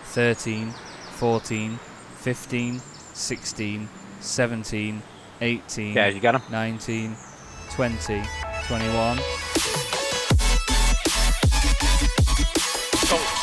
13, 14, 15, 16, 17, 18, Yeah, you got him. 19, 20, 21.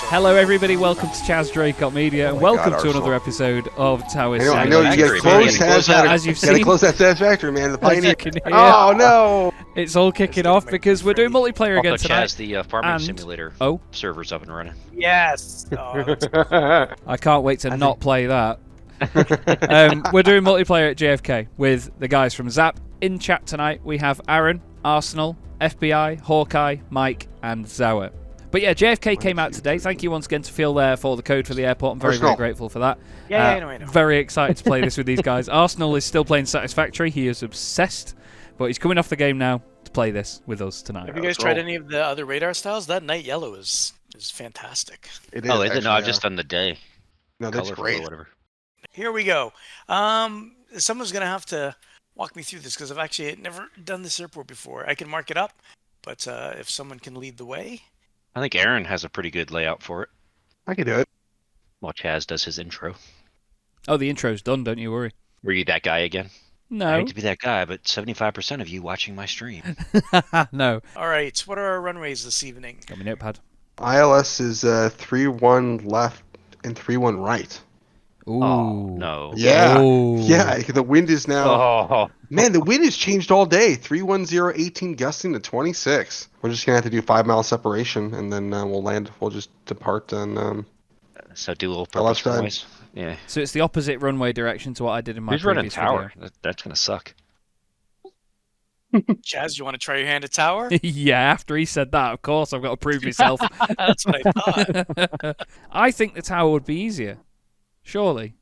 Hello everybody, welcome to Chaz Draycott Media, and welcome to another episode of Tower I know you guys closed as you've seen. Gotta close that satisfactory, man. The Pioneer. Oh no! It's all kicking off because we're doing multiplayer again tonight. Chaz, the farming simulator server's up and running. Yes! I can't wait to not play that. We're doing multiplayer at JFK with the guys from Zap. In chat tonight we have Aaron, Arsenal, FBI, Hawkeye, Mike, and Zower. But yeah, JFK came out today. Thank you once again to FeelThere for the code for the airport. I'm very, very grateful for that. Yeah, I know. Very excited to play this with these guys. Arsenal is still playing Satisfactory. He is obsessed. But he's coming off the game now to play this with us tonight. Have you guys tried any of the other radar styles? That night yellow is fantastic. It is, actually, no, I've just done the day. No, that's great. Or whatever. Here we go. Someone's going to have to walk me through this because I've actually never done this airport before. I can mark it up, but if someone can lead the way. I think Aaron has a pretty good layout for it. I can do it. While Chaz does his intro. Oh, the intro's done, don't you worry. Were you that guy again? No. I hate to be that guy, but 75% of you watching my stream. No. All right, what are our runways this evening? Got my notepad. ILS is 3-1 left and 3-1 right. Ooh. Oh, no. Yeah. Ooh. Yeah, the wind is now... Oh. Man, the wind has changed all day. 310, 18 gusting to 26. We're just going to have to do 5-mile separation, and then we'll land. We'll just depart on... So do a little purpose runways. Yeah. So it's the opposite runway direction to what I did in my Who's running previous tower? video. That's going to suck. Chaz, you want to try your hand at tower? Yeah, after he said that, of course, I've got to prove myself. That's what I thought. I think the tower would be easier. Surely.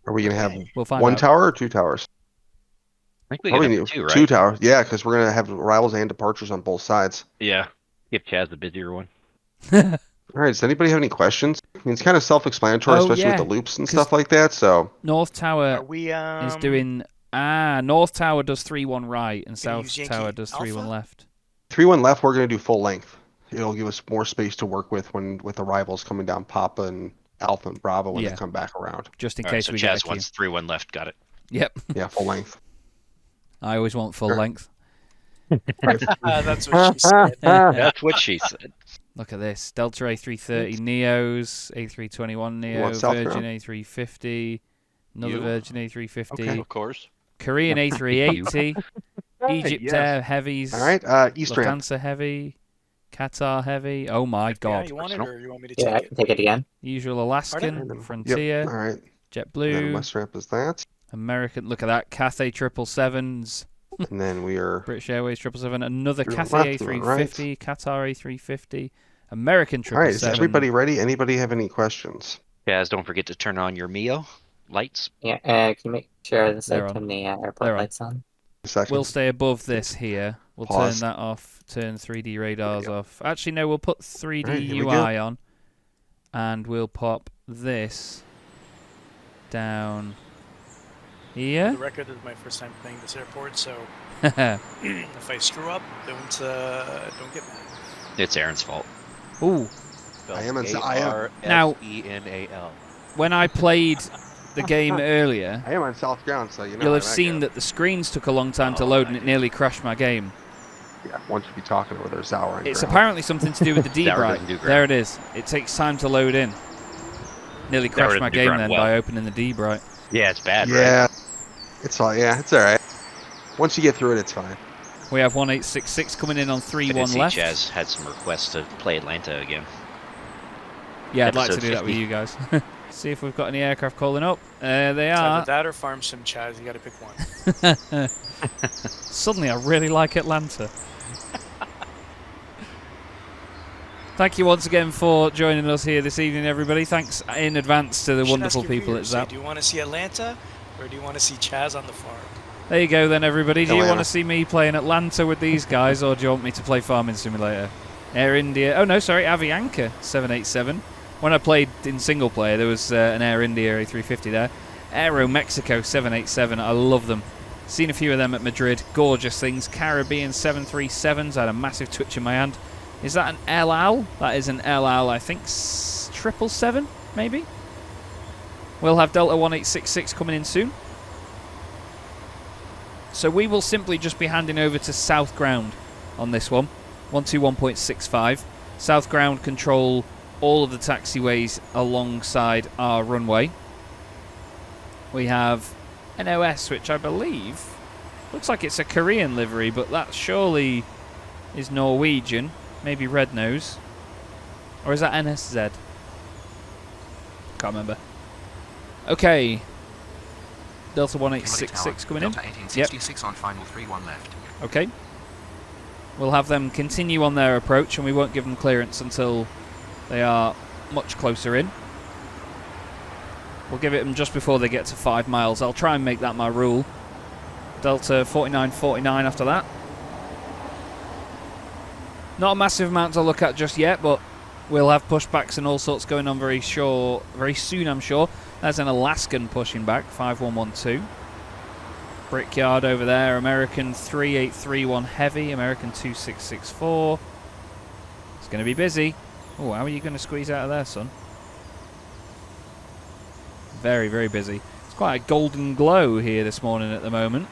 Are we going to have We'll find one out. tower or two towers? I think we Probably got need two, right? two towers. Yeah, because we're going to have arrivals and departures on both sides. Yeah. Give Chaz the busier one. All right, does anybody have any questions? I mean, it's kind of self-explanatory, especially with the loops and stuff like that, so... North Tower Are we, is doing... North Tower does 3-1 right, and South use Tower Yankee does 3-1 Alpha? left. 3-1 left, we're going to do full length. It'll give us more space to work with with arrivals coming down Papa and Alpha and Bravo when they come back around. Just in All right, case so we Chaz get a wants 3-1 left. Got it. Yep. Yeah, full length. I always want full length. That's what she said. That's what she said. Look at this. Delta A330 Neos, A321 Neo, want South Virgin Ground? A350, another You? Virgin A350, Okay. Of course. Korean A380, Egypt Air Heavies, All right, East Ramp. Lufthansa Heavy, Qatar Heavy. Oh my Yeah, God. you want it or you want me to Yeah, I take can take it again. Usual Alaskan, Pardon? Frontier, Yep. All right, and JetBlue, West Ramp is that. American. Look at that. Cathay 777s, And then we are... British Airways 777, another Through Cathay left, through right. A350, Qatar A350, American All right, is 777. everybody ready? Anybody have any questions? Chaz, don't forget to turn on your Mio lights. Yeah, can you make sure the They're on. turn the They're airport on. lights on? A second. We'll stay above this here. We'll Pause. turn that off. Turn 3D radars off. Actually, no. We'll put 3D Right, here we UI on, and we'll pop this down The here. record is my first time playing this airport, so if I screw up, don't get mad. It's Aaron's fault. Ooh. I am on Now- E-N-A-L. When I played the game earlier, I am on South Ground, so you know. you'll how have seen that the screens took a long time to load, and it nearly crashed my game. Yeah, once you be talking over there, Zower and It's Ground. apparently something to do with the Zower D-Bright. doesn't do ground. There it is. It takes time to load in. Nearly Zower crashed my doesn't do game ground then well. by opening the D-Bright. Yeah, it's bad, Yeah, right? it's all right. Once you get through it, it's fine. We have 1866 coming in on I did 3-1 see left. Chaz had some requests to play Atlanta again. Yeah, I'd like to Episode do that with 50. you guys. See if we've got any aircraft calling up. They It's are. either that or Farm Sim Chaz, you gotta pick one. Suddenly, I really like Atlanta. Thank you once again for joining us here this evening, everybody. Thanks in advance to the You should wonderful ask your people at viewers, Zap. Do you want to see Atlanta or do you want to see Chaz on the farm? There you go then, everybody. Do you Atlanta. want to see me playing Atlanta with these guys, or do you want me to play Farming Simulator? Air India. Oh, no, sorry, Avianca 787. When I played in single player, there was an Air India A350 there. Aero Mexico 787. I love them. Seen a few of them at Madrid. Gorgeous things. Caribbean 737s. I had a massive twitch in my hand. Is that an El Al? That is an El Al, I think, 777. maybe. We'll have Delta 1866 coming in soon. So we will simply just be handing over to South Ground on this one. 121.65. South Ground control all of the taxiways alongside our runway. We have NOS, which I believe looks like it's a Korean livery, but that surely is Norwegian. Maybe Red Nose. Or is that NSZ? Can't remember. Okay. Delta 1866 coming in. Delta 1866 on final 3-1 left. Okay. We'll have them continue on their approach, and we won't give them clearance until they are much closer in. We'll give it them just before they get to 5 miles. I'll try and make that my rule. Delta 4949 after that. Not a massive amount to look at just yet, but we'll have pushbacks and all sorts going on very soon, I'm sure. There's an Alaskan pushing back, 5112. Brickyard over there, American 3831 Heavy, American 2664. It's going to be busy. Oh, how are you going to squeeze out of there, son? Very, very busy. It's quite a golden glow here this morning at the moment.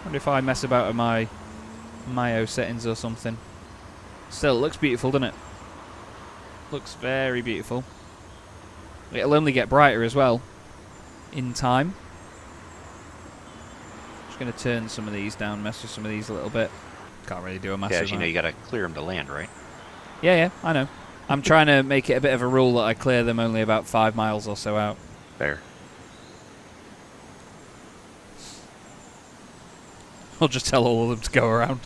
Wonder if I mess about with my Mayo settings or something. Still, it looks beautiful, doesn't it? Looks very beautiful. It'll only get brighter as well in time. Just going to turn some of these down, mess with some of these a little bit. Can't really do a massive Yeah, as you know, amount. you gotta clear them to land, right? Yeah, I know. I'm trying to make it a bit of a rule that I clear them only about 5 miles or so out. Fair. I'll just tell all of them to go around.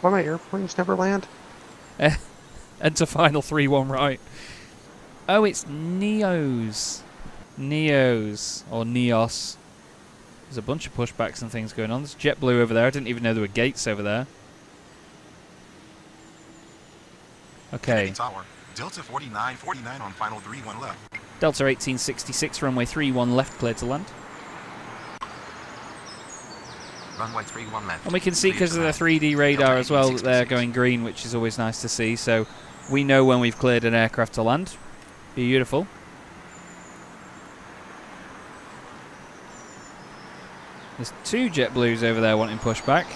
Why my airplanes never land? Enter final 3-1 right. Oh, it's Neos. Neos. Or Neos. There's a bunch of pushbacks and things going on. There's JetBlue over there. I didn't even know there were gates over there. Okay. Tower. Delta 4949 on final 3-1 left. Delta 1866, runway 31 left, cleared to land. Runway 31 left. And we can see because of the 3D radar as well that they're going green, which is always nice to see. So we know when we've cleared an aircraft to land. Beautiful. There's 2 JetBlues over there wanting pushback.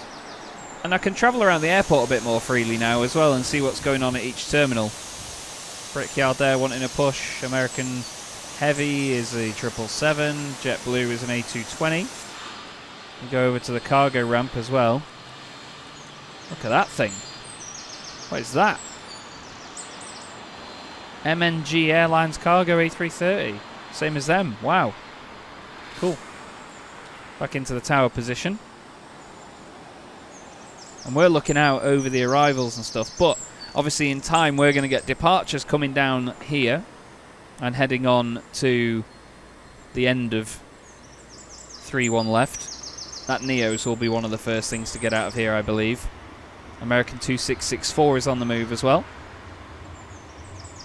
And I can travel around the airport a bit more freely now as well and see what's going on at each terminal. Brickyard there wanting a push. American Heavy is a 777. JetBlue is an A220. We go over to the cargo ramp as well. Look at that thing. What is that? MNG Airlines Cargo A330. Same as them. Wow. Cool. Back into the tower position. And we're looking out over the arrivals and stuff. But obviously in time we're going to get departures coming down here and heading on to the end of 3-1 left. That Neos will be one of the first things to get out of here, I believe. American 2664 is on the move as well.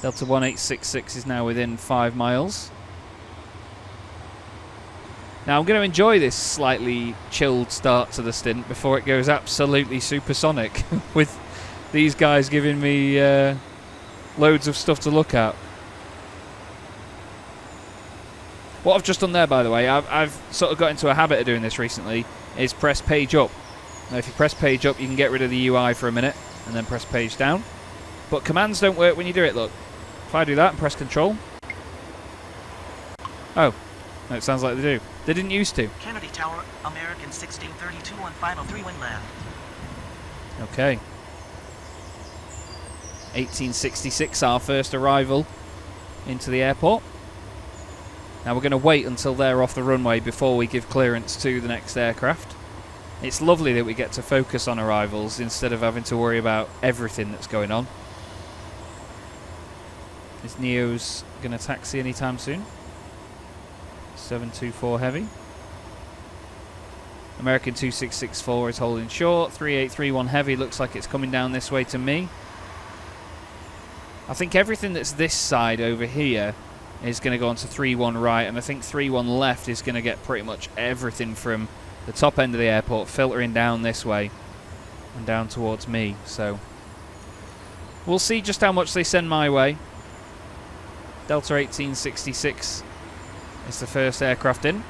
Delta 1866 is now within 5 miles. Now I'm going to enjoy this slightly chilled start to the stint before it goes absolutely supersonic with these guys giving me loads of stuff to look at. What I've just done there, by the way, I've sort of got into a habit of doing this recently, is press page up. Now if you press page up you can get rid of the UI for a minute and then press page down. But commands don't work when you do it, look. If I do that and press control. Oh, no, it sounds like they do. They didn't used to. Kennedy Tower, American 1632 on final 3-1 land. Okay. 1866, our first arrival into the airport. Now we're going to wait until they're off the runway before we give clearance to the next aircraft. It's lovely that we get to focus on arrivals instead of having to worry about everything that's going on. Is Neos going to taxi anytime soon? 724 Heavy. American 2664 is holding short. 3831 Heavy looks like it's coming down this way to me. I think everything that's this side over here is going to go on to 3-1 right, and I think 3-1 left is going to get pretty much everything from the top end of the airport filtering down this way and down towards me. So we'll see just how much they send my way. Delta 1866 is the first aircraft in.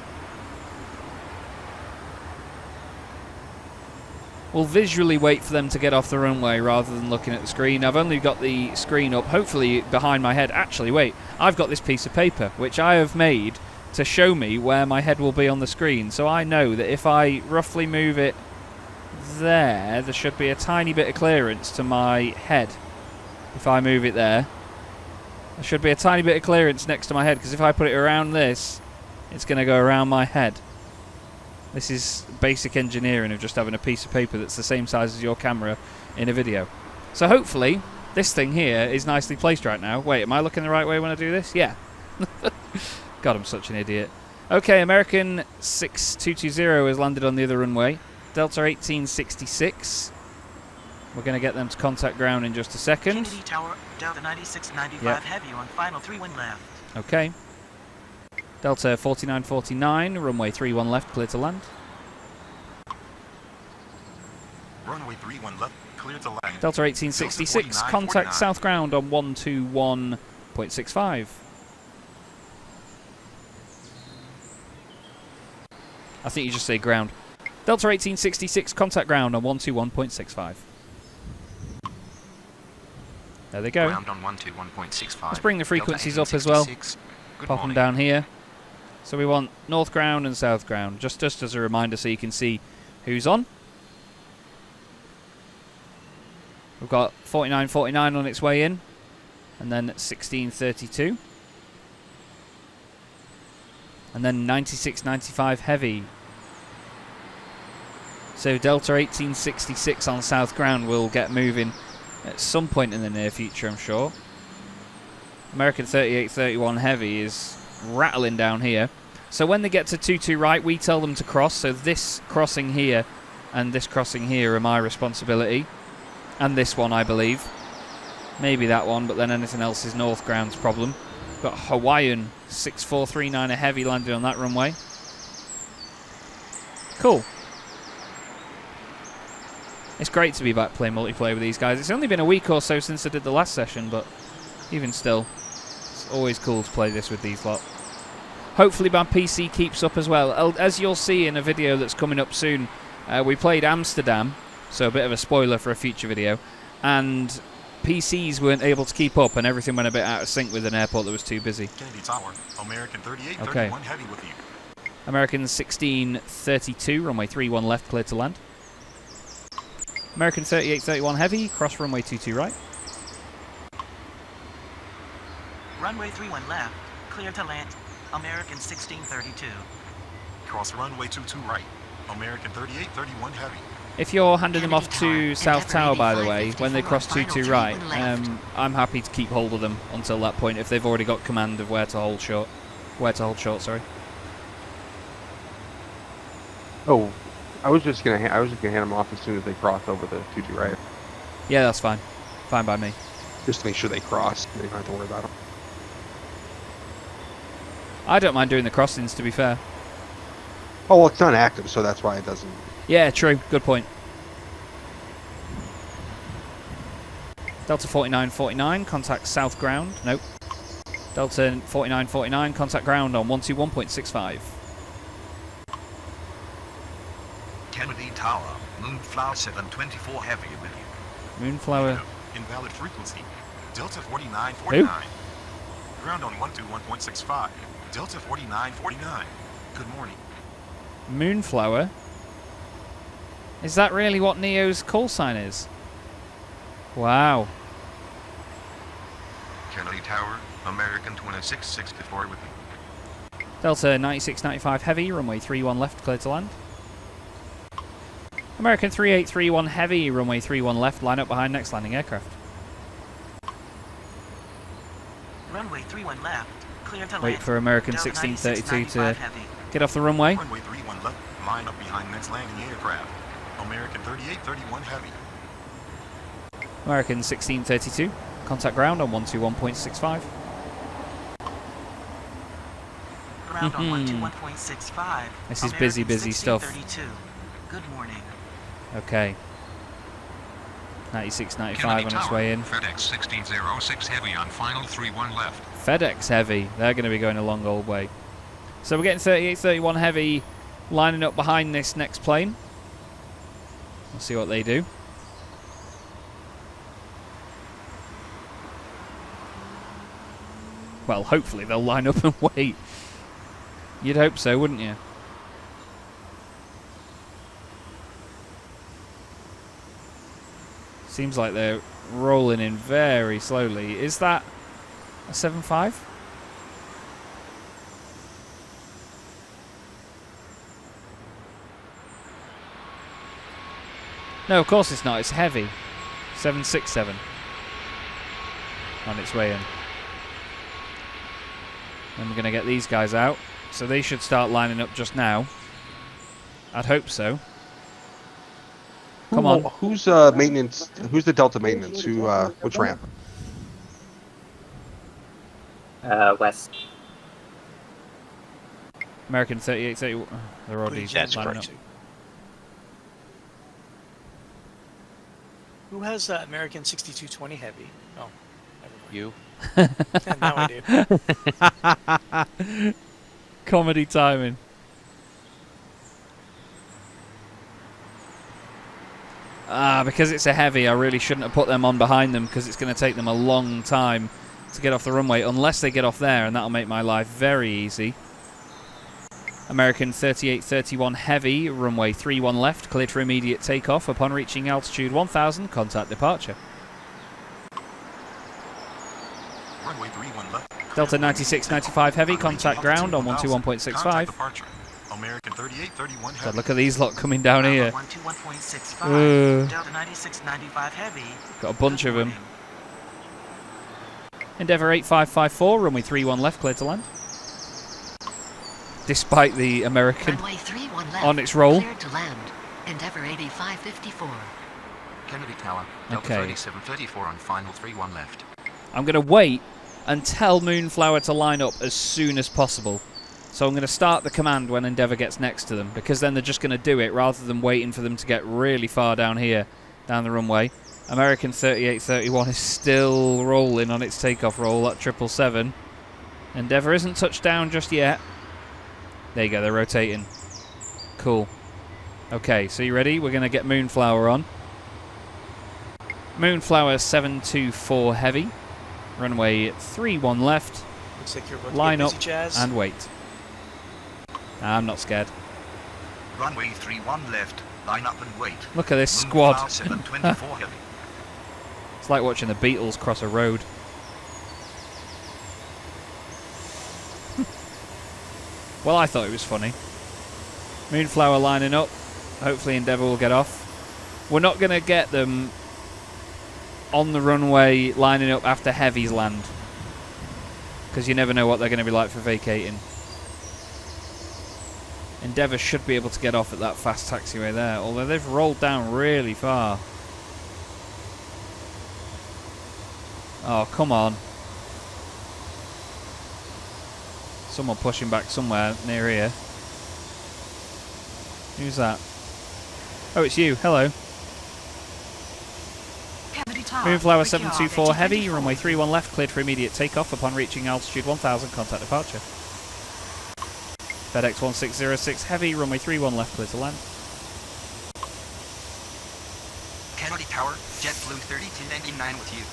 We'll visually wait for them to get off the runway rather than looking at the screen. I've only got the screen up, hopefully behind my head. Actually, wait, I've got this piece of paper, which I have made to show me where my head will be on the screen. So I know that if I roughly move it there should be a tiny bit of clearance to my head. If I move it there should be a tiny bit of clearance next to my head, because if I put it around this, it's going to go around my head. This is basic engineering of just having a piece of paper that's the same size as your camera in a video. So hopefully this thing here is nicely placed right now. Wait, am I looking the right way when I do this? Yeah. God, I'm such an idiot. Okay, American 6220 has landed on the other runway. Delta 1866. We're going to get them to contact ground in just a second. Kennedy Tower, Delta 9695 Yep. heavy on final 31 left. Okay. Delta 4949, runway 31 left, clear to land. Runway 31 left, clear to land. Delta 1866, contact south ground on 121.65. I think you just say ground. Delta 1866, contact ground on 121.65. There they go. Ground on 121.65. Let's bring the frequencies up as well. Pop them down here. So we want north ground and south ground, just as a reminder so you can see who's on. We've got 4949 on its way in, and then 1632. And then 9695 heavy. So Delta 1866 on south ground will get moving at some point in the near future, I'm sure. American 3831 heavy is rattling down here. So when they get to 22 right, we tell them to cross. So this crossing here and this crossing here are my responsibility. And this one, I believe. Maybe that one, but then anything else is north ground's problem. Got Hawaiian 6439 a heavy landed on that runway. Cool. It's great to be back playing multiplayer with these guys. It's only been a week or so since I did the last session, but even still, it's always cool to play this with these lot. Hopefully my PC keeps up as well. As you'll see in a video that's coming up soon, we played Amsterdam, so a bit of a spoiler for a future video, and PCs weren't able to keep up and everything went a bit out of sync with an airport that was too busy. Kennedy Tower, American 3831 heavy with you. American 1632, runway 31 left, clear to land. American 3831 heavy, cross runway 22 right. Runway 31 left, clear to land. American 1632. Cross runway 22 right. American 3831 heavy. If you're handing them off to South Tower, by the way, when they cross 22 right, I'm happy to keep hold of them until that point if they've already got command of where to hold short. Sorry. Oh, I was just gonna hand them off as soon as they cross over the 22 right, Yeah, that's fine. Fine by me. just to make sure they cross. You don't have to worry about them. I don't mind doing the crossings, to be fair. Oh well, it's not active, so that's why it doesn't. Yeah, true. Good point. Delta 4949, contact south ground. Nope. Delta 4949, contact ground on 121.65. Kennedy Tower, Moonflower 724 heavy with you. Moonflower. Invalid frequency. Delta 4949. Ground on 121.65. Delta 4949. Good morning. Moonflower? Is that really what Neo's call sign is? Wow. Kennedy Tower, American 2664 with you. Delta 9695 heavy, runway 31 left, clear to land. American 3831 heavy, runway 31 left, line up behind next landing aircraft. Runway 31 left, clear to land. Wait for American Delta 1632 to 9695 heavy. get off the runway. Runway 31 left, line up behind next landing aircraft. American 3831 heavy. American 1632, contact ground on 121.65. Ground on 121.65. This is American busy stuff. 1632. Good morning. Okay. 9695 on its way in. FedEx 1606 heavy on final 31 left. FedEx Heavy. They're going to be going a long old way. So we're getting 38-31 Heavy lining up behind this next plane. We'll see what they do. Well, hopefully they'll line up and wait. You'd hope so, wouldn't you? Seems like they're rolling in very slowly. Is that a 7.5? No, of course it's not. It's heavy. 767 on its way in. And we're going to get these guys out. So they should start lining up just now. I'd hope so. Come on. Who's maintenance? Who's the Delta maintenance? Who? Which ramp? West. American 38-30. They're already That's lining up. correct. Who has American 6220 heavy? Oh, You. now I do. Comedy timing. Because it's a heavy, I really shouldn't have put them on behind them because it's going to take them a long time to get off the runway unless they get off there, and that'll make my life very easy. American 38-31 Heavy, runway 31 left, cleared for immediate takeoff. Upon reaching altitude 1000, contact departure. Runway 31 left. Delta 96-95 Heavy, contact ground on 121.65. American 38-31 God, Heavy. look at these lot coming down here. 121.65. Delta 9695 Heavy. Got a bunch of them. Endeavour 8554, runway 31 left, cleared to land. Despite the American Runway 31 left, on its roll. cleared to land. Endeavour 8554. Kennedy Tower. Delta Okay. 3734 on final 31 left. I'm going to wait and tell Moonflower to line up as soon as possible. So I'm going to start the command when Endeavour gets next to them, because then they're just going to do it rather than waiting for them to get really far down here, down the runway. American 38-31 is still rolling on its takeoff roll at 777. Endeavour isn't touched down just yet. There you go, they're rotating. Cool. Okay, so you ready? We're going to get Moonflower on. Moonflower 724 Heavy. Runway 31 left. Looks like you're about to Line get up busy, Chaz. and wait. I'm not scared. Runway 31 left. Line up and wait. Look at this squad. Moonflower 724 Heavy. It's like watching the Beatles cross a road. Well, I thought it was funny. Moonflower lining up. Hopefully Endeavour will get off. We're not going to get them on the runway lining up after heavies land, because you never know what they're going to be like for vacating. Endeavour should be able to get off at that fast taxiway there, although they've rolled down really far. Oh, come on. Someone pushing back somewhere near here. Who's that? Oh, it's you. Hello. Moonflower 724 Heavy, runway 31 left, cleared for immediate takeoff. Upon reaching altitude 1000, contact departure. FedEx 1606 Heavy, runway 31 left, cleared to land. Kennedy Tower. JetBlue 3299 with you.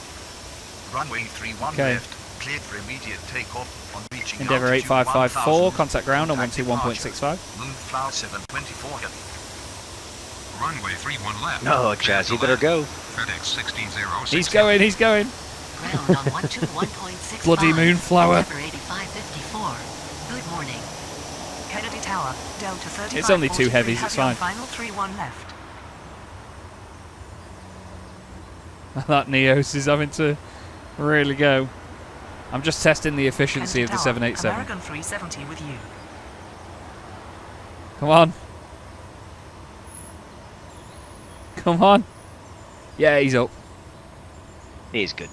Runway 31 Okay. left. Cleared for immediate takeoff on reaching Endeavour altitude 8554, 1000. contact ground on Contact 121.65. Moonflower 724 Heavy. Runway 31 left. Oh, Chaz, you better go. FedEx 16006. He's going, he's going. Ground on 121.65. Bloody Moonflower. Endeavour 8554. Good morning. Kennedy Tower. Delta 35. It's only two heavies, it's fine. Final 31 left. That Neos is having to really go. I'm just testing the efficiency Kennedy of the Tower, 787. American 370 with you. Come on. Come on. Yeah, he's up. He's good.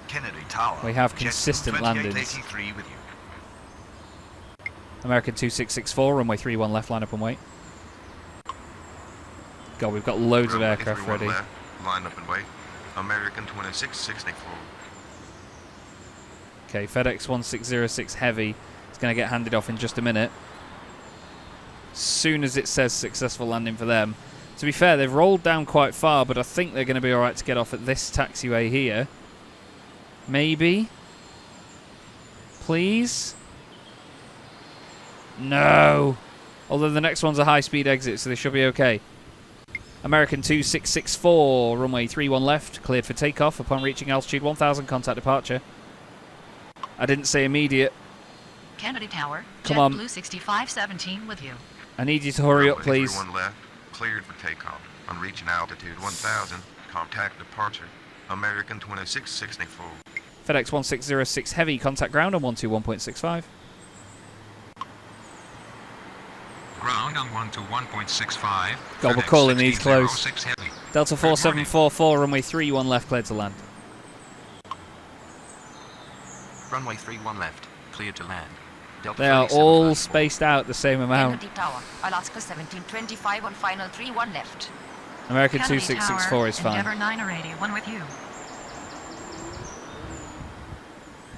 Kennedy Tower. We have JetBlue consistent landings. 2883 with you. American 2664, runway 31 left, line up and wait. God, we've got loads of Runway aircraft 31 ready. left, line up and wait. American 2664. Okay, FedEx 1606 Heavy is going to get handed off in just a minute. Soon as it says successful landing for them. To be fair, they've rolled down quite far, but I think they're going to be alright to get off at this taxiway here. Maybe? Please? No! Although the next one's a high-speed exit, so they should be okay. American 2664, runway 31 left, cleared for takeoff upon reaching altitude 1000, contact departure. I didn't say immediate. Kennedy Tower, Come on. JetBlue 6517 with you. I need you to hurry up, Runway please. 31 left, cleared for takeoff. On reaching altitude 1000, contact departure. American 2664. FedEx 1606 Heavy, contact ground on 121.65. Ground on 121.65. God, we're FedEx calling these close. 1606 Heavy. Delta 4744, runway 31 left, cleared to land. Runway 31 left, cleared to land. Delta They are 37 all flight spaced out the same amount. Kennedy Tower, Alaska 1725 on final 31 left. American Kennedy 2664 is fine. Endeavour 980, with you.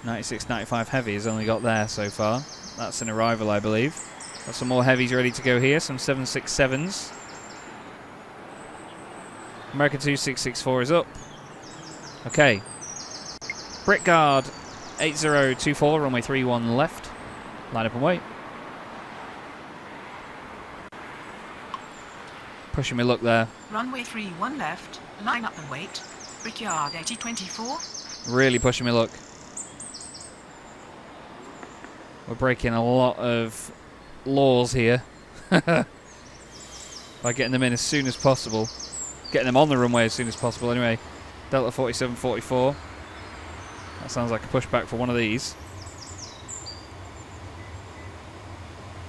9695 Heavy has only got there so far. That's an arrival, I believe. Got some more heavies ready to go here, some 767s. American 2664 is up. Okay. Brickyard 8024, runway 31 left. Line up and wait. Pushing me luck there. Runway 31 left, line up and wait. Brickyard 8024. Really pushing me luck. We're breaking a lot of laws here. By getting them in as soon as possible. Getting them on the runway as soon as possible anyway. Delta 4744. That sounds like a pushback for one of these.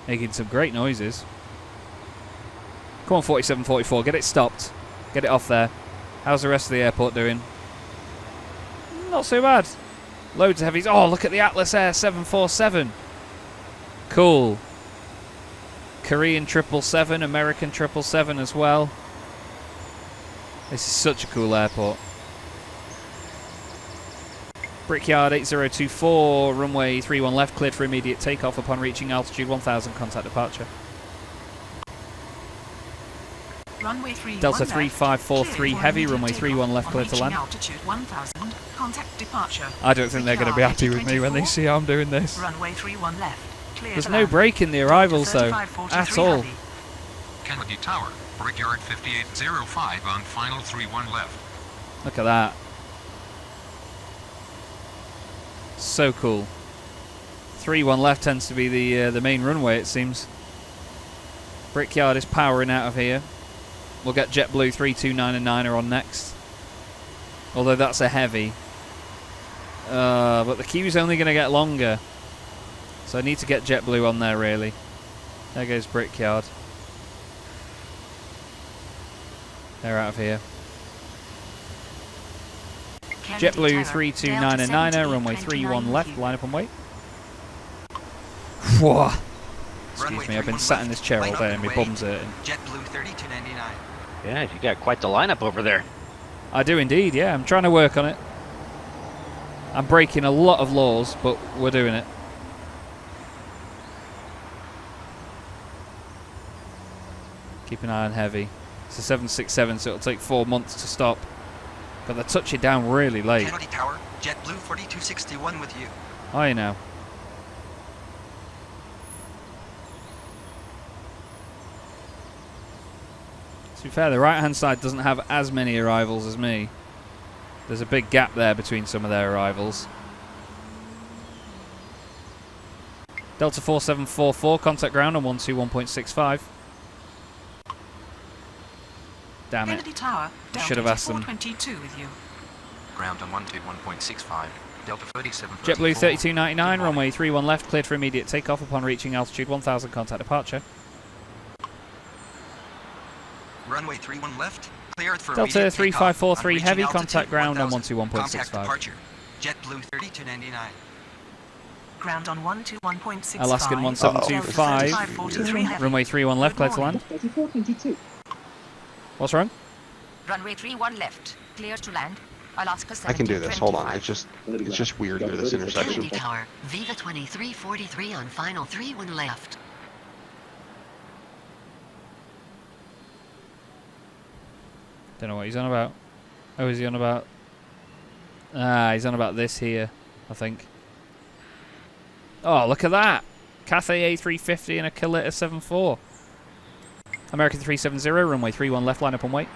Making some great noises. Come on 4744, get it stopped. Get it off there. How's the rest of the airport doing? Not so bad. Loads of heavies. Oh, look at the Atlas Air 747. Cool. Korean 777, American 777 as well. This is such a cool airport. Brickyard 8024, runway 31 left, cleared for immediate takeoff upon reaching altitude 1000, contact departure. Runway 31 Delta left, 3543 cleared for Heavy, immediate runway 31 left, takeoff cleared to on land. reaching altitude 1000, contact departure. I don't think they're going to be happy with me when they see how I'm doing this. Runway 31 left, clear There's to no land. break in the arrivals though, 3543 at all. Heavy. Kennedy Tower, Brickyard 5805 on final 31 left. Look at that. So cool. 31 left tends to be the main runway, it seems. Brickyard is powering out of here. We'll get JetBlue 329 on next. Although that's a heavy. But the queue's only going to get longer. So I need to get JetBlue on there, really. There goes Brickyard. They're out of here. JetBlue 329 runway 31 left, line up and wait. Whoa. Excuse me, I've been sat in this chair all day and my bum's hurting. JetBlue 3299. Yeah, you got quite the lineup over there. I do indeed, yeah. I'm trying to work on it. I'm breaking a lot of laws, but we're doing it. Keep an eye on heavy. It's a 767, so it'll take 4 months to stop. But they touch it down really late. Kennedy Tower, JetBlue 4261 with you. Oh, you know. To be fair, the right-hand side doesn't have as many arrivals as me. There's a big gap there between some of their arrivals. Delta 4744, contact ground on 121.65. Damn it. Kennedy Tower, Should have asked them. 422 with you. Ground on 121.65. Delta 37. JetBlue 3299, runway 31 left, cleared for immediate takeoff upon reaching altitude 1000, contact departure. Runway 31 left, cleared for Delta immediate 3543 takeoff on heavy, reaching contact ground on 1000. 121.65. Contact departure. JetBlue 3299. Ground on 121.65. Alaskan 1725, runway 31 left, clear to land. What's wrong? Runway 31 left. Clear to land. Alaska 1725. I can do this. Hold on. It's just weird here, this intersection. Kennedy Tower. Viva 2343 on final 31 left. Don't know what he's on about. Oh, is he on about? Ah, he's on about this here, I think. Oh, look at that! Cathay A350 and a Kalita 74. American 370, runway 31 left, line up and wait.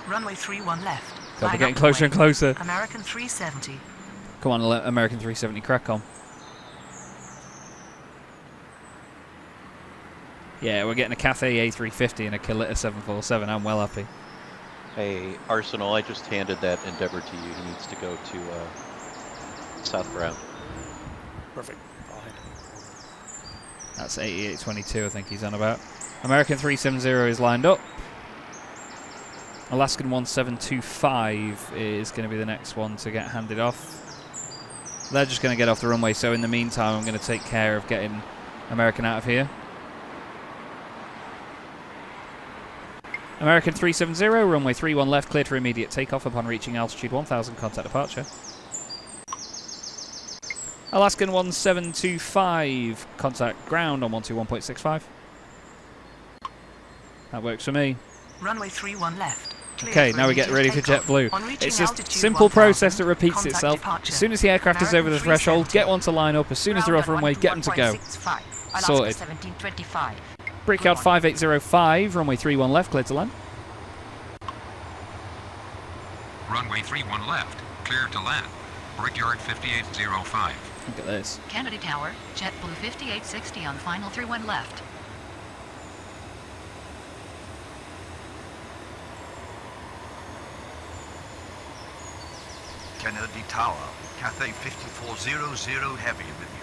Runway 31 left. God, we're getting closer and closer. American 370. Come on, American 370, crack on. Yeah, we're getting a Cathay A350 and a Kalita 747. I'm well happy. Hey, Arsenal, I just handed that Endeavour to you. He needs to go to southbound. Perfect. I'll hand it. That's 8822, I think he's on about. American 370 is lined up. Alaskan 1725 is going to be the next one to get handed off. They're just going to get off the runway, so in the meantime I'm going to take care of getting American out of here. American 370, runway 31 left, cleared for immediate takeoff upon reaching altitude 1000, contact departure. Alaskan 1725, contact ground on 121.65. That works for me. Runway 31 left. Okay, now we get ready for JetBlue. It's a simple process that repeats itself. As soon as the aircraft is over the threshold, get one to line up. As soon as they're off runway, get them to go. Sorted. Brickyard 5805, runway 31 left, clear to land. Runway 31 left, clear to land. Brickyard 5805. Look at this. Kennedy Tower. JetBlue 5860 on final 31 left. Kennedy Tower, Cathay 5400 heavy with you.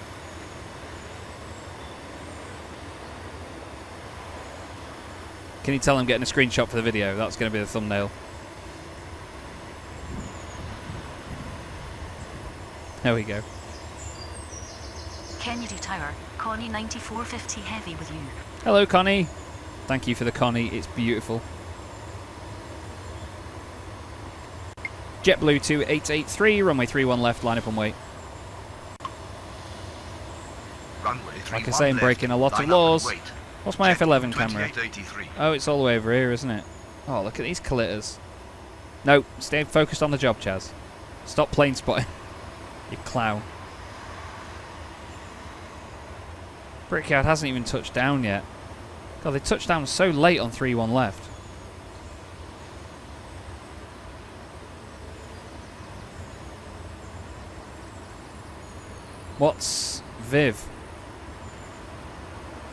Can you tell I'm getting a screenshot for the video? That's going to be the thumbnail. There we go. Kennedy Tower. Connie 9450 heavy with you. Hello, Connie. Thank you for the Connie. It's beautiful. JetBlue 2883, runway 31 left, line up and wait. Like I say, I'm breaking a lot of laws. What's my F11 camera? Oh, it's all the way over here, isn't it? Oh, look at these Kalitas. No, stay focused on the job, Chaz. Stop plane spotting. You clown. Brickyard hasn't even touched down yet. God, they touched down so late on 3-1 left. What's Viv?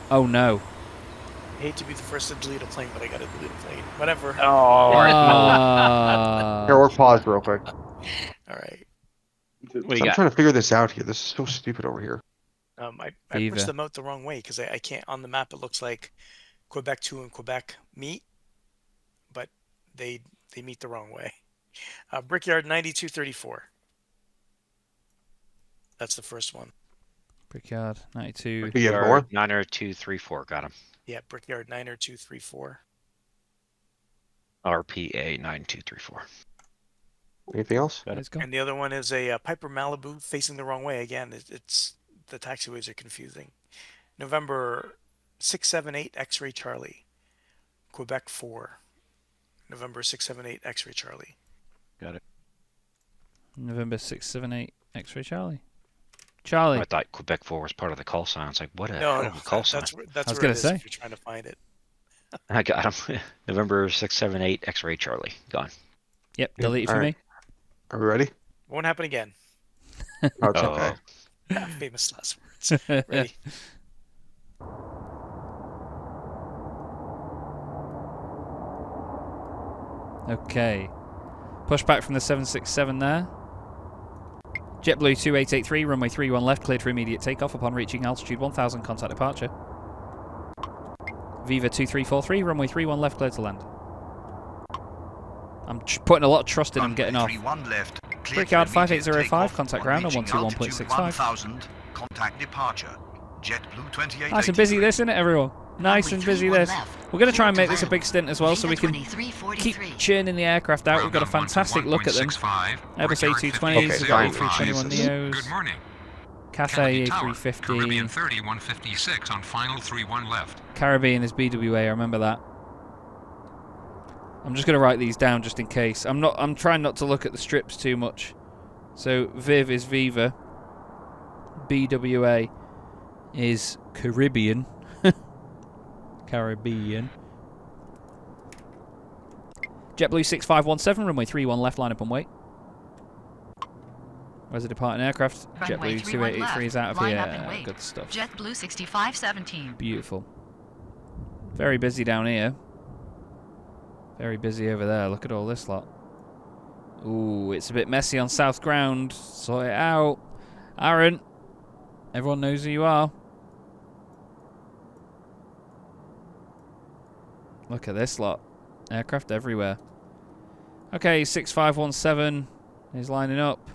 Oh no. I hate to be the first to delete a plane, but I gotta delete a plane. Whatever. Oh. Here, we'll pause real quick. Alright. I'm trying to figure this out here. This is so stupid over here. I pushed them out the wrong way because I can't. On the map, it looks like Quebec 2 and Quebec meet, but they meet the wrong way. Brickyard 9234. That's the first one. Brickyard 92. Brickyard 90234. Got him. Yeah, Brickyard 90234. RPA 9234. Anything else? And the other one is a Piper Malibu facing the wrong way. Again, it's the taxiways are confusing. November 678 X-Ray Charlie. Quebec 4. November 678 X-Ray Charlie. Got it. November 678 X-Ray Charlie. Charlie. I thought Quebec 4 was part of the call sign. It's like, what a no, call sign. That's I was where going it to is say. if you're trying to find it. I got him. November 678 X-Ray Charlie. Gone. Yep, delete it for me. Are we ready? Won't happen again. Oh, it's okay. Famous last words. Ready. Okay. Push back from the 767 there. JetBlue 2883, runway 31 left, cleared for immediate takeoff upon reaching altitude 1000, contact departure. Viva 2343, runway 31 left, cleared to land. I'm putting a lot of trust in him getting off. Brickyard 5805, contact ground on 121.65. Contact departure. JetBlue 2883. Nice and busy this, isn't it, everyone? Nice and busy this. We're going to try and make this a big stint as well, so we can keep churning the aircraft out. We've got a fantastic look at them. Airbus A220s, we've got A321 Neos. Good morning. Cathay Caribbean A350. 30, 156 on final 31 left. Caribbean is BWA, I remember that. I'm just going to write these down just in case. I'm trying not to look at the strips too much. So Viv is Viva. BWA is Caribbean. Caribbean. JetBlue 6517, runway 31 left, line up and wait. Where's the departing aircraft? Runway JetBlue 2883 is out of line up here. and wait. Good stuff. JetBlue 6517. Beautiful. Very busy down here. Very busy over there. Look at all this lot. Ooh, it's a bit messy on south ground. Sort it out. Aaron, everyone knows who you are. Look at this lot. Aircraft everywhere. Okay, 6517 is lining up.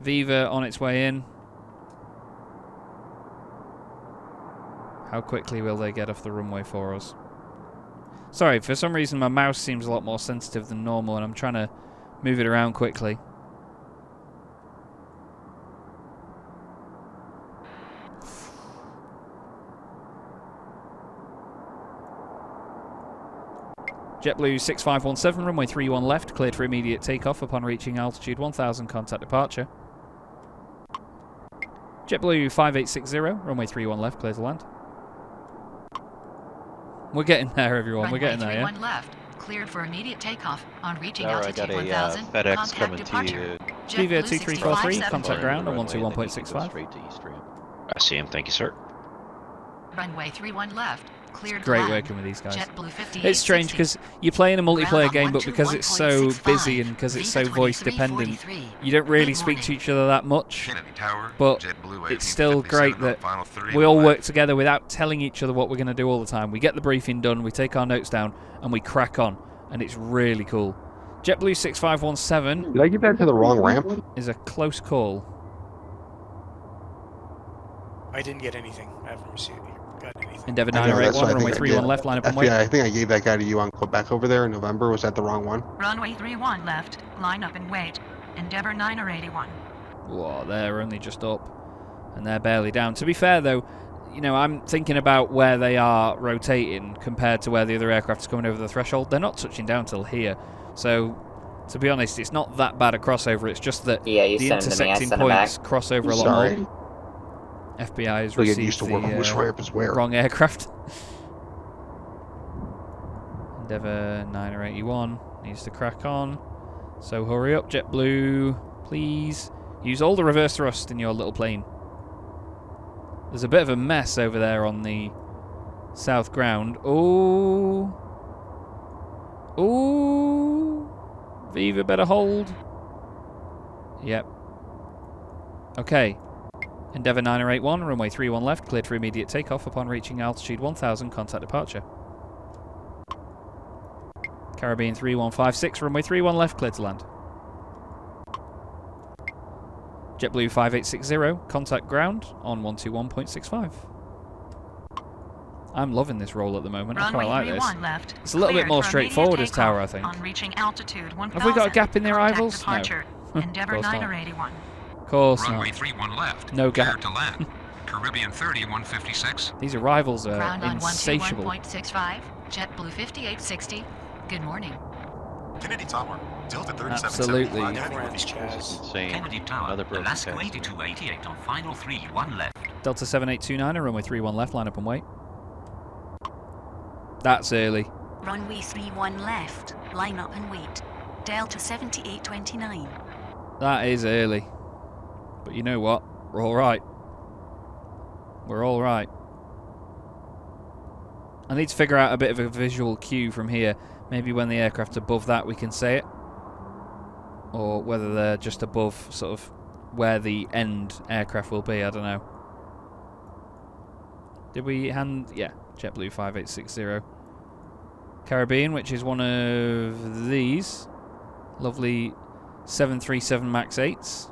Viva on its way in. How quickly will they get off the runway for us? Sorry, for some reason my mouse seems a lot more sensitive than normal and I'm trying to move it around quickly. JetBlue 6517, runway 31 left, cleared for immediate takeoff upon reaching altitude 1000, contact departure. JetBlue 5860, runway 31 left, clear to land. We're getting there, everyone. We're getting there, yeah? Runway 31 left, cleared for immediate takeoff on reaching Zower, altitude I 1000, got a FedEx contact coming departure. to you. Viva 2343, contact ground on 121.65. Straight to East Ramp. I see him. Thank you, sir. Runway 31 left, cleared Great to land. working with these guys. JetBlue 5860. It's strange because you're playing a multiplayer Ground game, on but because it's so 121.65, busy and because it's so voice dependent, you don't really speak to each other that much. Kennedy Tower, But JetBlue it's still 1857 great on that final 3 we all left. work together without telling each other what we're going to do all the time. We get the briefing done, we take our notes down, and we crack on. And it's really cool. JetBlue 6517 Did I give that to the wrong ramp? is a close call. I didn't get anything. I haven't received got anything. Endeavour I know, that's 981, what I runway think I 31 did. left, line up and FBI, wait. I think I gave that guy to you on Quebec over there in November. Was that the wrong one? Runway 31 left, line up and wait. Endeavour 981. Whoa, they're only just up. And they're barely down. To be fair, though, you know, I'm thinking about where they are rotating compared to where the other aircraft is coming over the threshold. They're not touching down till here. So, to be honest, it's not that bad a crossover. It's just that Yeah, you the send them to me, I intersecting send them points back. cross over a lot Sorry. more. FBI has We get received used to which ramp is where. wrong aircraft. Endeavour 981 needs to crack on. So hurry up, JetBlue. Please use all the reverse thrust in your little plane. There's a bit of a mess over there on the south ground. Ooh. Ooh. Viva better hold. Yep. Okay. Endeavour 981, runway 31 left, cleared for immediate takeoff upon reaching altitude 1000, contact departure. Caribbean 3156, runway 31 left, cleared to land. JetBlue 5860, contact ground on 121.65. I'm loving this roll at the moment. I Runway quite like this. 31 left. It's a little bit cleared more for straightforward immediate as Tower, I takeoff think. On reaching altitude 1000. Have we got a gap in the contact arrivals? Departure. No. Endeavour Of course not. 981. Of course Runway not. 31 left. No Clear gap. to land. Caribbean 30, 156. These arrivals are Ground on insatiable. 121.65, JetBlue 5860. Good morning. Kennedy Tower, Delta 3775. Absolutely. Friends, Chaz. Insane. Kennedy Tower, Another broken Alaska taxi. 8288 on final 3, 1 left. Delta 7829 and runway 31 left, line up and wait. That's early. Runway 31 left, line up and wait. Delta 7829. That is early. But you know what? We're alright. We're alright. I need to figure out a bit of a visual cue from here. Maybe when the aircraft's above that we can say it. Or whether they're just above sort of where the end aircraft will be, I don't know. Did we hand... yeah, JetBlue 5860. Caribbean, which is one of these. Lovely 737 MAX 8s.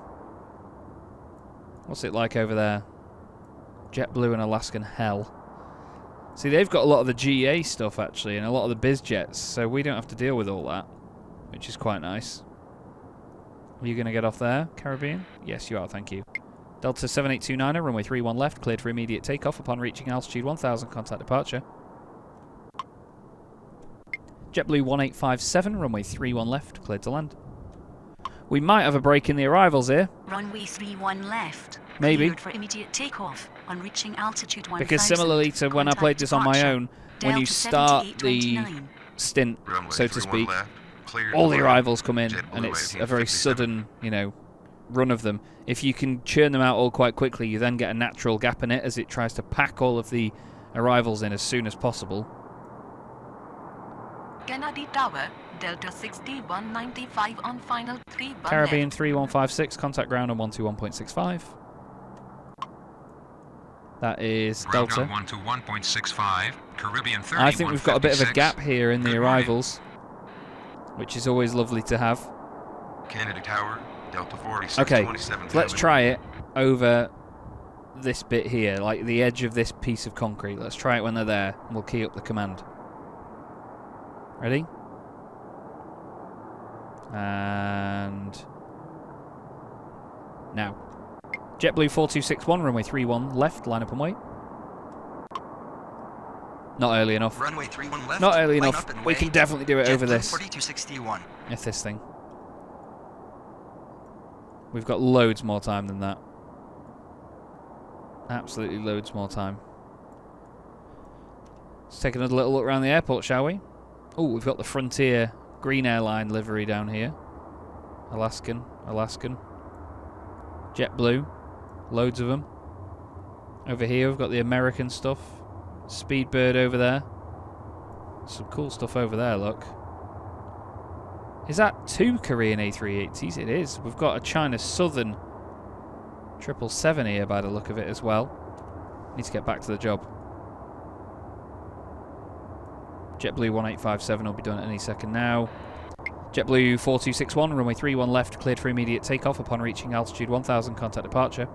What's it like over there? JetBlue and Alaskan hell. See, they've got a lot of the GA stuff, actually, and a lot of the biz jets, so we don't have to deal with all that, which is quite nice. Are you going to get off there, Caribbean? Yes, you are, thank you. Delta 7829er, runway 31 left, cleared for immediate takeoff upon reaching altitude 1000, contact departure. JetBlue 1857, runway 31 left, cleared to land. We might have a break in the arrivals here. Runway 31 left. Maybe. Cleared for immediate takeoff on reaching altitude 1000. Because similarly to when I played this on my own, when you start the stint, so to speak, all the arrivals come in, and it's a very sudden, you know, run of them. If you can churn them out all quite quickly, you then get a natural gap in it as it tries to pack all of the arrivals in as soon as possible. Kennedy Tower, Delta 6195 on final 3 Caribbean 3156, contact ground on 121.65. That is Delta. 121.65, Caribbean 3156. I think we've got a bit of a gap here in the arrivals, which is always lovely to have. Kennedy Tower, Delta 46, okay, 27. so let's try it over this bit here, like the edge of this piece of concrete. Let's try it when they're there, and we'll key up the command. Ready? And now. JetBlue 4261, runway 31 left, line up and wait. Not early enough. Runway 31 left. Not early enough. We can definitely do it over this. 4261. If this thing. We've got loads more time than that. Absolutely loads more time. Let's take another little look around the airport, shall we? Oh, we've got the Frontier Green Airline livery down here. Alaskan. JetBlue. Loads of them. Over here we've got the American stuff. Speedbird over there. Some cool stuff over there, look. Is that 2 Korean A380s? It is. We've got a China Southern 777 here by the look of it as well. Need to get back to the job. JetBlue 1857 will be done at any second now. JetBlue 4261, runway 31 left, cleared for immediate takeoff upon reaching altitude 1000, contact departure.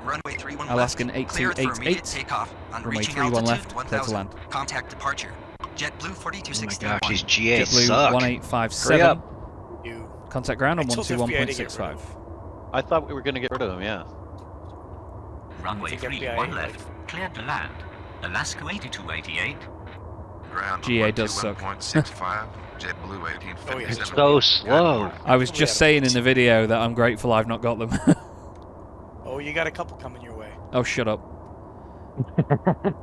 Runway 31 Alaskan left. Cleared for immediate 8288, takeoff on runway reaching 31 altitude left, clear to 1000. land. Contact departure. JetBlue 4261. Oh my gosh, these GA JetBlue suck. 1857. Hurry up. Contact ground on I told FBI to get rid 121.65. I thought we were going to get rid of them, yeah. Runway 31 left, cleared to land. Alaska 8288. Ground GA does suck. 121.65, JetBlue 1857. It's so slow. I was just saying in the video that I'm grateful I've not got them. Oh, you got a couple coming your way. Oh, shut up.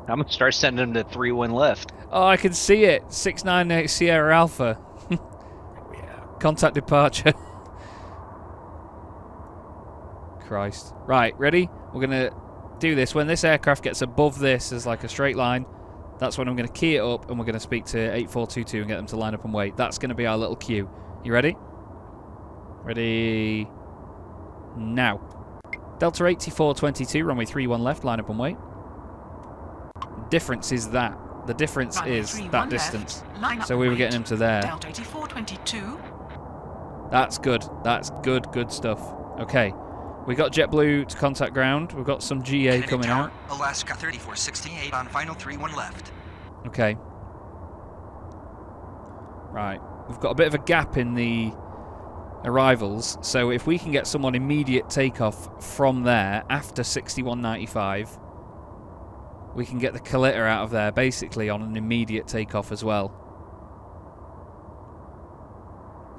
I'm going to start sending them to 3-1 left. Oh, I can see it. 698 Sierra Alpha. Yeah. Contact departure. Christ. Right, ready? We're going to do this. When this aircraft gets above this as like a straight line, that's when I'm going to key it up and we're going to speak to 8422 and get them to line up and wait. That's going to be our little cue. You ready? Ready? Now. Delta 8422, runway 31 left, line up and wait. Difference is that. The difference Runway is 31 that left, distance. line up So we and were getting wait. him to there. Delta 8422. That's good. That's good stuff. Okay. We got JetBlue to contact ground. We've got some GA Kennedy coming Tower, out. Alaska 3468 on final 31 left. Okay. Right. We've got a bit of a gap in the arrivals, so if we can get someone immediate takeoff from there after 6195, we can get the collitter out of there basically on an immediate takeoff as well.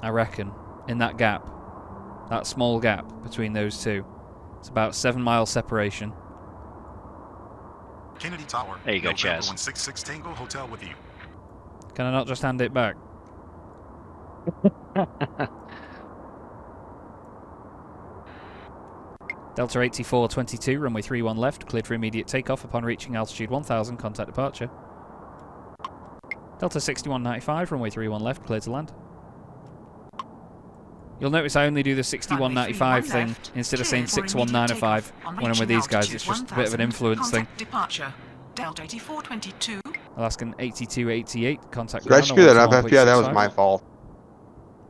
I reckon. In that gap. That small gap between those two. It's about 7 mile separation. Kennedy Tower. There you go, November Chaz. 166 Tango, hotel with you. Can I not just hand it back? Delta 8422, runway 31 left, cleared for immediate takeoff upon reaching altitude 1000, contact departure. Delta 6195, runway 31 left, cleared to land. You'll notice I only do the 6195 thing left, instead of saying cleared for immediate 6195 takeoff on when I'm with reaching these guys. altitude It's just a bit of 1000, an influence thing. contact departure. Delta 8422. Alaskan 8288, contact Did I ground screw that on up, FBI? That was 121.65. my fault.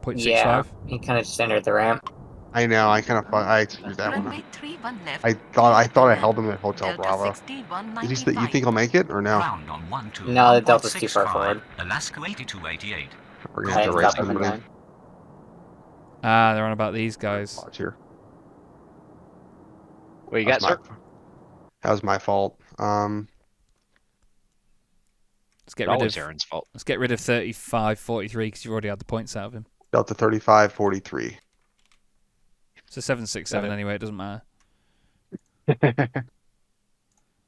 0.65. Yeah, he kind of just entered the ramp. I know. I kind of I screwed that one up. Runway 31 left. I thought I held him at Hotel Bravo. You think he'll make it or no? Ground on 12. No, the Delta's too far forward. Alaska 8288. We're gonna have to race somebody. Ah, they're on about these guys. Watch here. What you got, sir? That was my fault. Let's get rid Always of Aaron's fault. Let's get rid of 35-43 because you've already had the points out of him. Delta 35-43. It's a 767 anyway. It doesn't matter.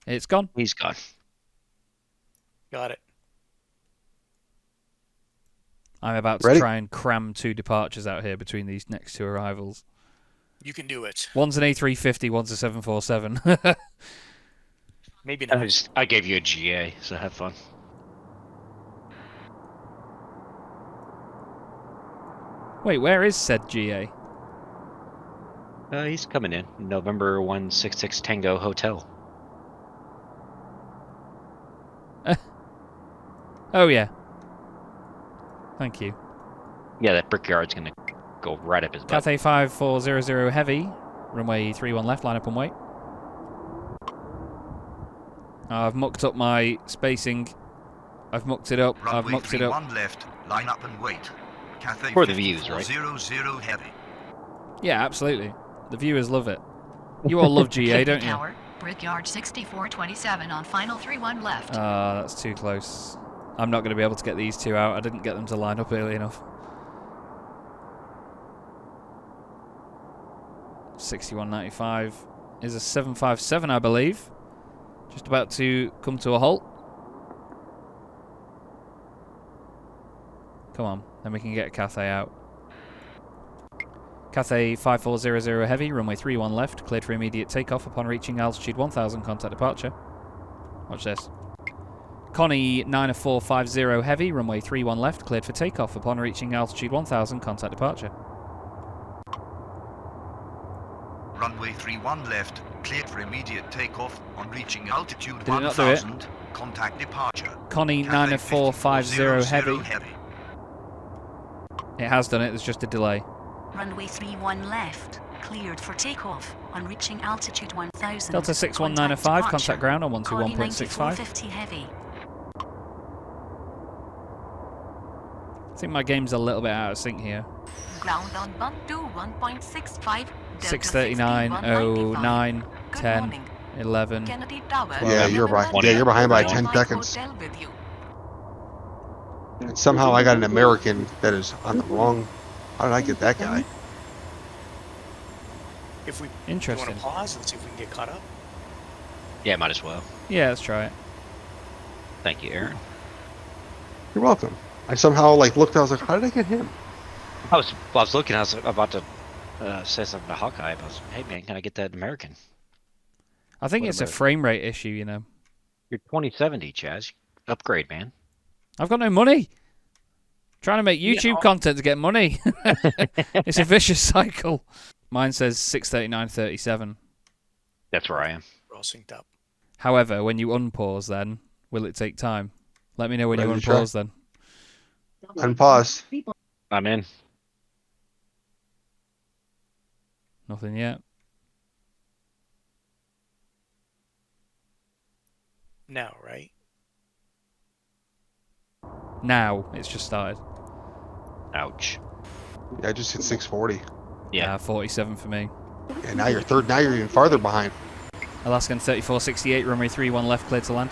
It's gone. He's gone. Got it. I'm about to try and cram 2 departures out here between these next 2 arrivals. You can do it. One's an A350, one's a 747. Maybe not. I gave you a GA, so have fun. Wait, where is said GA? He's coming in. November 166 Tango Hotel. Oh, yeah. Thank you. Yeah, that Brickyard's going to go right up his butt. Cathay 5400 Heavy, runway 31 left, line up and wait. I've mucked up my spacing. I've mucked it up. I've mucked it up. Runway 31 left, line up and wait. Cathay For the views, right? 5400 heavy. Yeah, absolutely. The viewers love it. You all love GA, don't you? Tower, Brickyard 6427 on final 31 left. Ah, that's too close. I'm not going to be able to get these 2 out. I didn't get them to line up early enough. 6195 is a 757, I believe. Just about to come to a halt. Come on, then we can get Cathay out. Cathay 5400 Heavy, runway 31 left, cleared for immediate takeoff upon reaching altitude 1000, contact departure. Watch this. Connie 9450 Heavy, runway 31 left, cleared for takeoff upon reaching altitude 1000, contact departure. Runway 31 left, cleared for immediate takeoff on reaching altitude Did it not do it? 1000, contact departure. Connie Cathay 9450 Heavy. It has done it, there's just a delay. Runway 31 left, cleared for takeoff on reaching altitude 1000. Delta 61905, contact ground on Connie 121.65. 9450 Heavy. I think my game's a little bit out of sync here. Ground on 121.65. 6:39:09, 10, 11. Kennedy Tower. Yeah, you're behind. Yeah, you're behind by 10 seconds. And somehow I got an American that is on the wrong. How did I get that guy? If we Interesting. want to pause and see if we can get caught up. Yeah, might as well. Yeah, let's try it. Thank you, Aaron. You're welcome. I somehow looked. I was like, how did I get him? I was looking. I was about to say something to Hawkeye. But I was, hey man, can I get that American? I think it's a frame rate issue, you know. You're 2070, Chaz. Upgrade, man. I've got no money. Trying to make YouTube content to get money. It's a vicious cycle. Mine says 6:39:37. That's where I am. We're all synced up. However, when you unpause, then will it take time? Let me know when you Ready to unpause. Then Unpause. I'm in. nothing yet. Now, right? Now it's just started. Ouch. Yeah, I just hit 640. Yeah, 47 for me. And now you're third. Now you're even farther behind. Alaskan 3468, runway 31 left, cleared to land.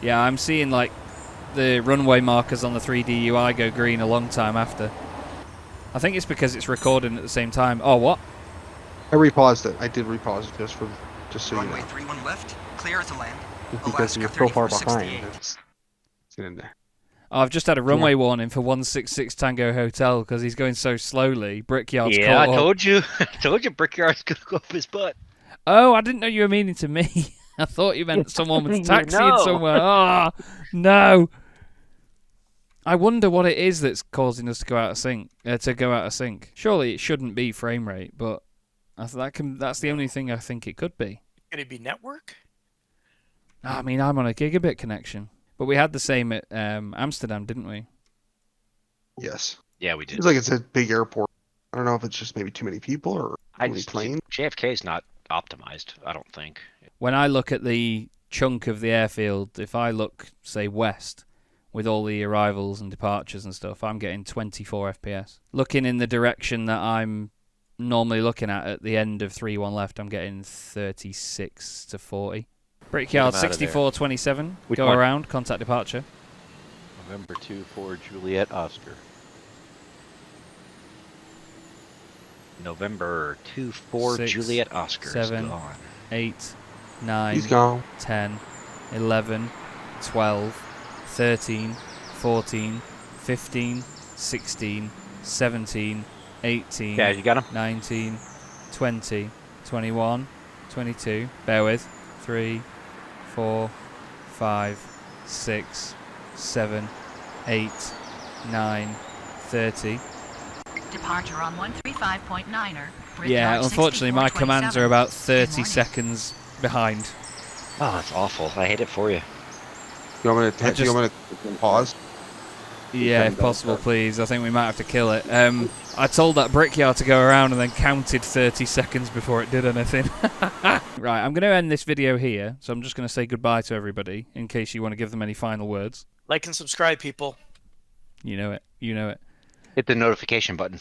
Yeah, I'm seeing the runway markers on the 3D UI go green a long time after. I think it's because it's recording at the same time. Oh, what? I repaused it. I did repause it just so you know. Runway 31 left, clear to land. Just because Alaska you're so far 3468. behind. It's in there. Oh, I've just had a runway warning for 166 Tango Hotel because he's going so slowly. Brickyard's yeah, I caught up. told you. I told you Brickyard's gonna go up his butt. Oh, I didn't know you were meaning to me. I thought you meant someone was You taxiing know. somewhere. Oh, no. I wonder what it is that's causing us to go out of sync. Surely it shouldn't be frame rate, but that's the only thing I think it could be. Could it be network? I mean, I'm on a gigabit connection. But we had the same at Amsterdam, didn't we? Yes. Yeah, we did. Seems like it's a big airport. I don't know if it's just maybe too many people or too many planes. JFK is not optimized, I don't think. When I look at the chunk of the airfield, if I look, say, west, with all the arrivals and departures and stuff, I'm getting 24 FPS. Looking in the direction that I'm normally looking at the end of 3-1 left, I'm getting 36 to 40. Brickyard 6427, Which go one? around, contact departure. November 2 for Juliet Oscar. November 2-4 6, Juliet Oscar 7, is gone. 8, 9, He's gone. 10, 11, 12, 13, 14, 15, 16, 17, 18, Yeah, you got him? 19, 20, 21, 22, bear with, 3, 4, 5, 6, 7, 8, 9, 30. Departure on 135.9er. Yeah, unfortunately my commands are about 30 seconds behind. Oh, that's awful. I hate it for you. You want me to pause? Yeah, if possible, please. I think we might have to kill it. I told that brickyard to go around and then counted 30 seconds before it did anything. Right, I'm going to end this video here, so I'm just going to say goodbye to everybody in case you want to give them any final words. Like and subscribe, people. You know it. You know it. Hit the notification button.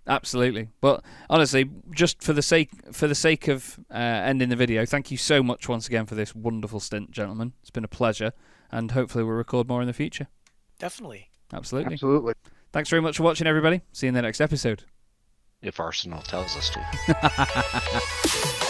Absolutely. But honestly, just for the sake of ending the video, thank you so much once again for this wonderful stint, gentlemen. It's been a pleasure, and hopefully we'll record more in the future. Definitely. Absolutely. Absolutely. Thanks very much for watching, everybody. See you in the next episode. If Arsenal tells us to.